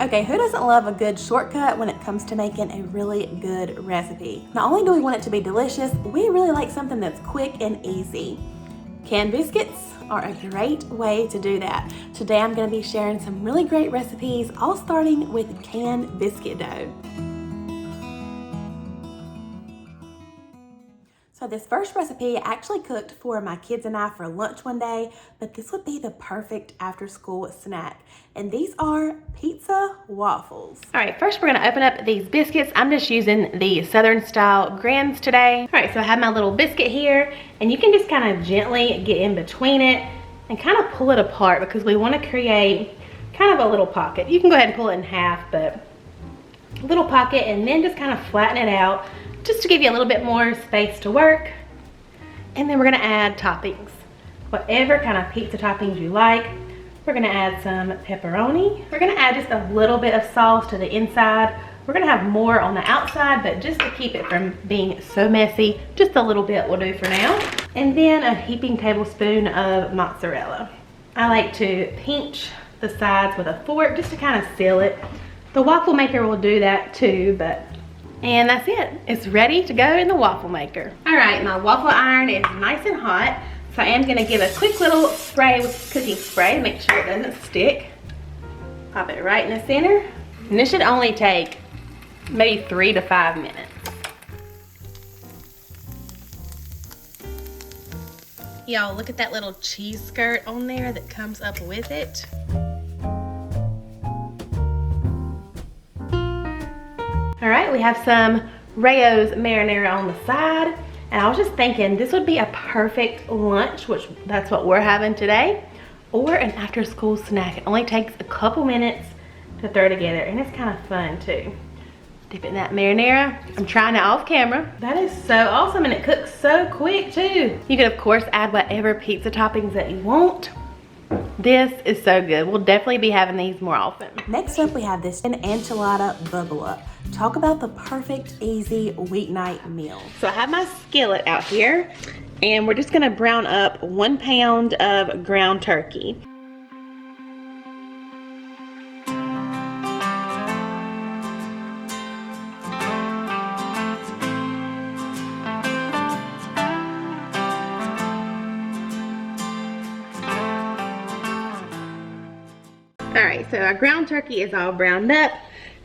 Okay, who doesn't love a good shortcut when it comes to making a really good recipe? Not only do we want it to be delicious, we really like something that's quick and easy. Canned biscuits are a great way to do that. Today I'm going to be sharing some really great recipes, all starting with canned biscuit dough. So this first recipe I actually cooked for my kids and I for lunch one day, but this would be the perfect after school snack. And these are pizza waffles. All right, first we're gonna open up these biscuits. I'm just using the Southern style grands today. All right, so I have my little biscuit here, and you can just kind of gently get in between it and kind of pull it apart because we wanna create kind of a little pocket. You can go ahead and pull it in half, but a little pocket, and then just kind of flatten it out just to give you a little bit more space to work. And then we're gonna add toppings. Whatever kind of pizza toppings you like. We're gonna add some pepperoni. We're gonna add just a little bit of sauce to the inside. We're gonna have more on the outside, but just to keep it from being so messy, just a little bit will do for now. And then a heaping tablespoon of mozzarella. I like to pinch the sides with a fork just to kind of seal it. The waffle maker will do that too, and that's it. It's ready to go in the waffle maker. All right, my waffle iron is nice and hot. So I am gonna give a quick little spray with cooking spray to make sure it doesn't stick. Pop it right in the center. And this should only take maybe 3 to 5 minutes. Y'all, look at that little cheese skirt on there that comes up with it. All right, we have some Raos marinara on the side. And I was just thinking this would be a perfect lunch, which that's what we're having today, or an after school snack. It only takes a couple minutes to throw together, and it's kind of fun too. Dip it in that marinara. I'm trying it off camera. That is so awesome, and it cooks so quick too. You can of course add whatever pizza toppings that you want. This is so good. We'll definitely be having these more often. Next up we have this Enchilada Bubble Up. Talk about the perfect, easy weeknight meal. So I have my skillet out here, and we're just gonna brown up 1 pound of ground turkey. All right, so our ground turkey is all browned up.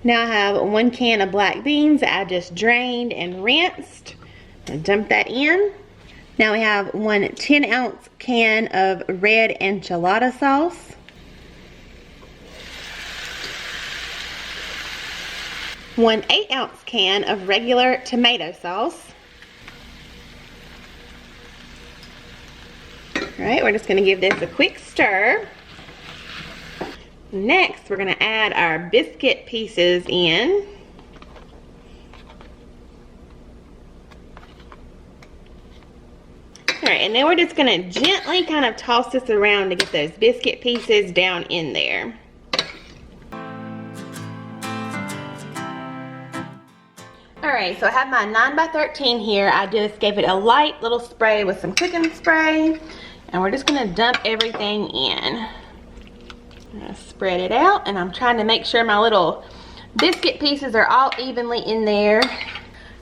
Now I have 1 can of black beans that I just drained and rinsed. And dump that in. Now we have 1 10-ounce can of red enchilada sauce. 1 8-ounce can of regular tomato sauce. All right, we're just gonna give this a quick stir. Next, we're gonna add our biscuit pieces in. All right, and then we're just gonna gently kind of toss this around to get those biscuit pieces down in there. All right, so I have my 9x13 here. I just gave it a light little spray with some cooking spray, and we're just gonna dump everything in. I'm gonna spread it out, and I'm trying to make sure my little biscuit pieces are all evenly in there.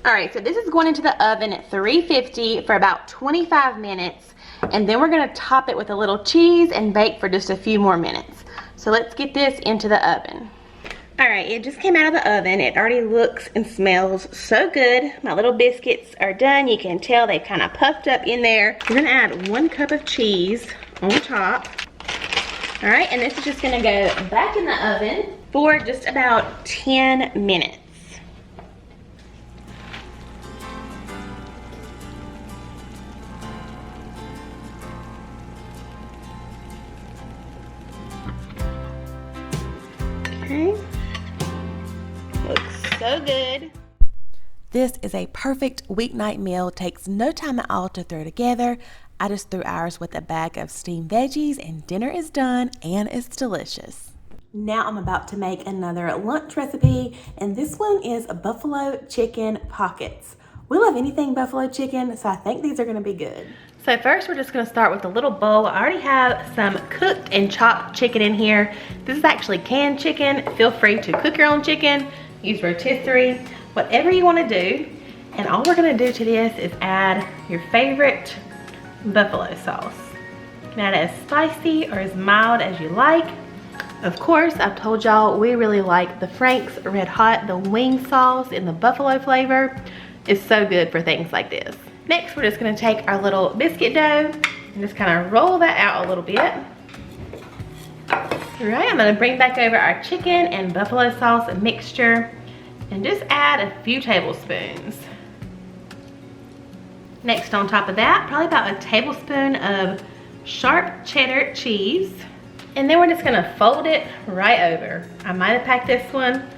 All right, so this is going into the oven at 350 for about 25 minutes, and then we're gonna top it with a little cheese and bake for just a few more minutes. So let's get this into the oven. All right, it just came out of the oven. It already looks and smells so good. My little biscuits are done. You can tell they've kind of puffed up in there. We're gonna add 1 cup of cheese on top. All right, and this is just gonna go back in the oven for just about 10 minutes. Okay, looks so good. This is a perfect weeknight meal. Takes no time at all to throw together. I just threw ours with a bag of steamed veggies, and dinner is done, and it's delicious. Now I'm about to make another lunch recipe, and this one is buffalo chicken pockets. We love anything buffalo chicken, so I think these are gonna be good. So first we're just gonna start with a little bowl. I already have some cooked and chopped chicken in here. This is actually canned chicken. Feel free to cook your own chicken, use rotisserie, whatever you wanna do. And all we're gonna do to this is add your favorite buffalo sauce. You can add it as spicy or as mild as you like. Of course, I've told y'all we really like the Frank's Red Hot, the wing sauce in the buffalo flavor. It's so good for things like this. Next, we're just gonna take our little biscuit dough and just kind of roll that out a little bit. All right, I'm gonna bring back over our chicken and buffalo sauce mixture and just add a few tablespoons. Next, on top of that, probably about a tablespoon of sharp cheddar cheese. And then we're just gonna fold it right over. I might have packed this one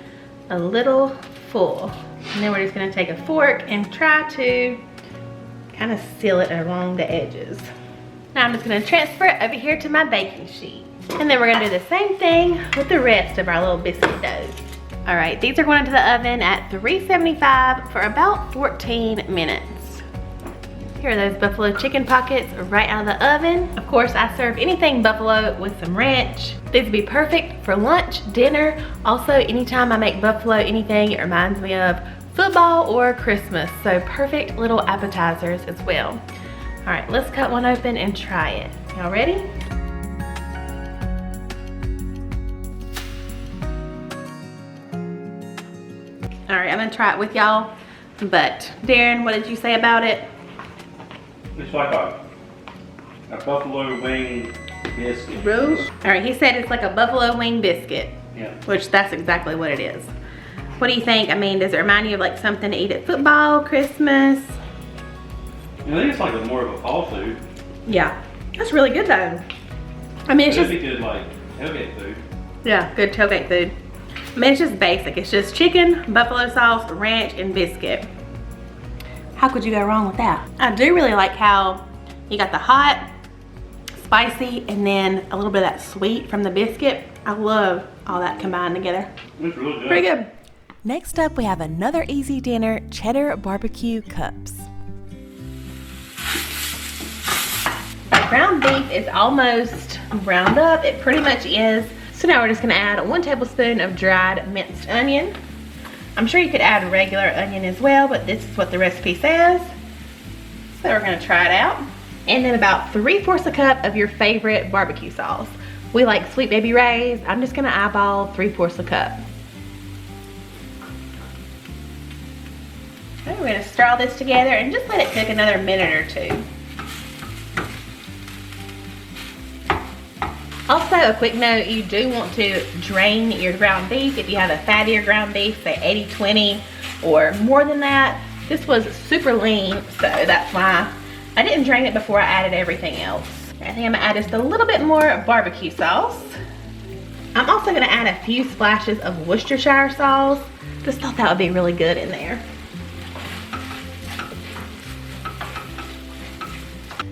a little full. And then we're just gonna take a fork and try to kind of seal it along the edges. Now I'm just gonna transfer it over here to my baking sheet. And then we're gonna do the same thing with the rest of our little biscuit dough. All right, these are going into the oven at 375 for about 14 minutes. Here are those buffalo chicken pockets right out of the oven. Of course, I serve anything buffalo with some ranch. These would be perfect for lunch, dinner. Also, anytime I make buffalo anything, it reminds me of football or Christmas. So perfect little appetizers as well. All right, let's cut one open and try it. Y'all ready? All right, I'm gonna try it with y'all. But Darren, what did you say about it? It's like a buffalo wing biscuit. All right, he said it's like a buffalo wing biscuit. Yeah. Which that's exactly what it is. What do you think? I mean, does it remind you of like something to eat at football, Christmas? I think it's like more of a fall food. Yeah, that's really good though. I mean, it's just be good like tailgate food. Yeah, good tailgate food. I mean, it's just basic. It's just chicken, buffalo sauce, ranch, and biscuit. How could you go wrong with that? I do really like how you got the hot, spicy, and then a little bit of that sweet from the biscuit. I love all that combined together. It's really good. Pretty good. Next up, we have another easy dinner, Cheddar BBQ Cups. The ground beef is almost browned up. It pretty much is. So now we're just gonna add 1 tablespoon of dried minced onion. I'm sure you could add regular onion as well, but this is what the recipe says. So we're gonna try it out. And then about 3/4 a cup of your favorite barbecue sauce. We like Sweet Baby Ray's. I'm just gonna eyeball 3/4 a cup. Okay, we're gonna stir all this together and just let it cook another minute or 2. Also, a quick note, you do want to drain your ground beef. If you have a fattier ground beef, say 80-20 or more than that. This was super lean, so that's why I didn't drain it before I added everything else. I think I'm gonna add just a little bit more barbecue sauce. I'm also gonna add a few splashes of Worcestershire sauce. Just thought that would be really good in there.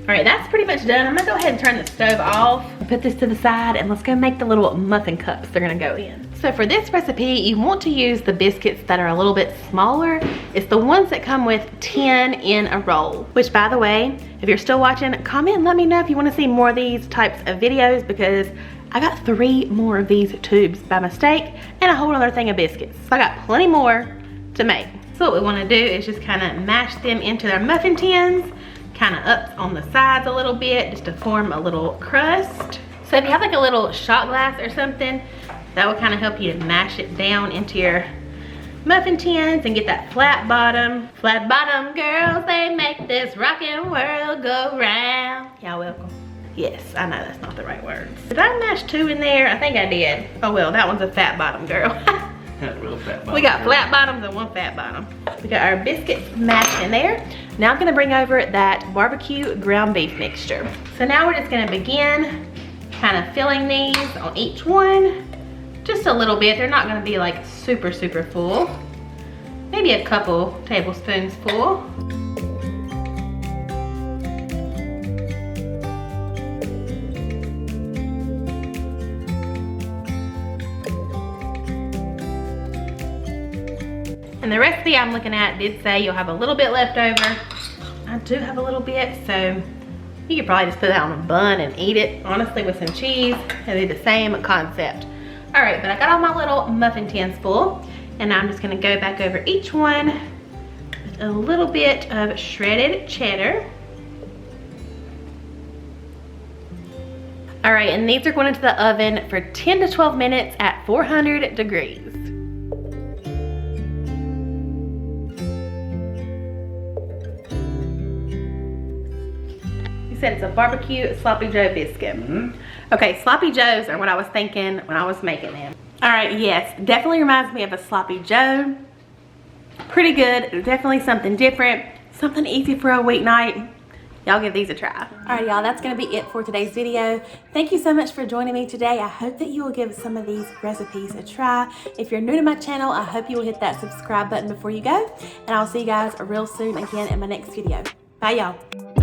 All right, that's pretty much done. I'm gonna go ahead and turn the stove off. Put this to the side and let's go make the little muffin cups they're gonna go in. So for this recipe, you want to use the biscuits that are a little bit smaller. It's the ones that come with 10 in a roll. Which, by the way, if you're still watching, comment and let me know if you wanna see more of these types of videos, because I got 3 more of these tubes by mistake and a whole other thing of biscuits. So I got plenty more to make. So what we wanna do is just kinda mash them into their muffin tins, kind of up on the sides a little bit just to form a little crust. So if you have like a little shot glass or something, that will kind of help you to mash it down into your muffin tins and get that flat bottom. Flat bottom girls, they make this rockin' world go round. Y'all welcome. Yes, I know that's not the right words. Did I mash 2 in there? I think I did. Oh well, that one's a fat bottom girl. Real fat bottom. We got flat bottoms and 1 fat bottom. We got our biscuits mashed in there. Now I'm gonna bring over that barbecue ground beef mixture. So now we're just gonna begin kind of filling these on each one. Just a little bit. They're not gonna be like super, super full. Maybe a couple tablespoons full. And the recipe I'm looking at did say you'll have a little bit left over. I do have a little bit, so You could probably just put that on a bun and eat it, honestly, with some cheese. It'd be the same concept. All right, but I got all my little muffin tins full, and I'm just gonna go back over each one with a little bit of shredded cheddar. All right, and these are going into the oven for 10 to 12 minutes at 400 degrees. Said it's a barbecue sloppy joe biscuit. Okay, sloppy joes are what I was thinking when I was making them. All right, yes, definitely reminds me of a sloppy joe. Pretty good, definitely something different, something easy for a weeknight. Y'all give these a try. All right, y'all, that's gonna be it for today's video. Thank you so much for joining me today. I hope that you will give some of these recipes a try. If you're new to my channel, I hope you will hit that subscribe button before you go, and I'll see you guys real soon again in my next video. Bye, y'all.